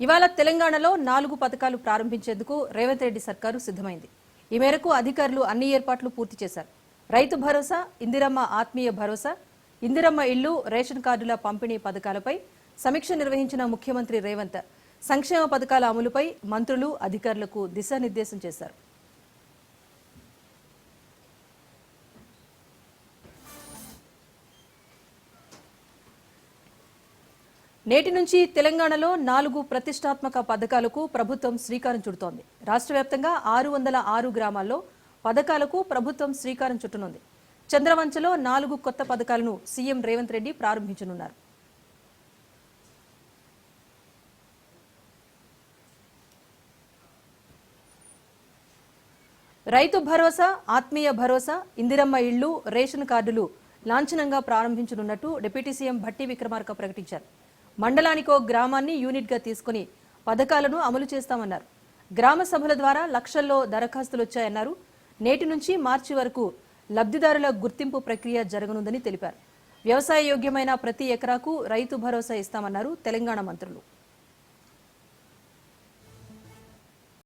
ఇవాళ తెలంగాణలో 4 పథకాలు ప్రారంభించేందుకు రేవంత్ రెడ్డి సర్కారు సిద్ధమైంది. ఈ మేరకు అధికారులు అన్ని ఏర్పాట్లు పూర్తి చేశారు. రైతు భరోసా, ఇందిరమ్మ ఆత్మీయ భరోసా, ఇందిరమ్మ ఇళ్లు, రేషన్ కార్డుల పంపిణీ పథకాలపై సమీక్ష నిర్వహించిన ముఖ్యమంత్రి రేవంత్ సంక్షేమ పథకాల అమలుపై మంత్రులు, అధికారులకు దిశానిర్దేశం చేశారు. నేటి నుంచి తెలంగాణలో 4 ప్రతిష్టాత్మక పథకాలకు ప్రభుత్వం శ్రీకారం చుడుతోంది. రాష్ట్ర వ్యాప్తంగా 606 గ్రామాల్లో పథకాలకు ప్రభుత్వం శ్రీకారం చుట్టనుంది. చంద్రవంచలో 4 కొత్త పథకాలను సీఎం రేవంత్ రెడ్డి ప్రారంభించనున్నారు. రైతు భరోసా, ఆత్మీయ భరోసా, ఇందిరమ్మ ఇళ్లు, రేషన్ కార్డులు లాంఛనంగా ప్రారంభించనున్నట్టు డిప్యూటీ సీఎం భట్టి విక్రమార్క ప్రకటించారు. మండలానికో గ్రామాన్ని యూనిట్గా తీసుకుని పథకాలను అమలు చేస్తామన్నారు. గ్రామ సభల ద్వారా లక్షల్లో దరఖాస్తులు వచ్చాయన్నారు. నేటి నుంచి మార్చి వరకు లబ్ధిదారుల గుర్తింపు ప్రక్రియ జరగనుందని తెలిపారు. వ్యవసాయ యోగ్యమైన ప్రతి ఎకరాకు రైతు భరోసా ఇస్తామన్నారు తెలంగాణ మంత్రులు.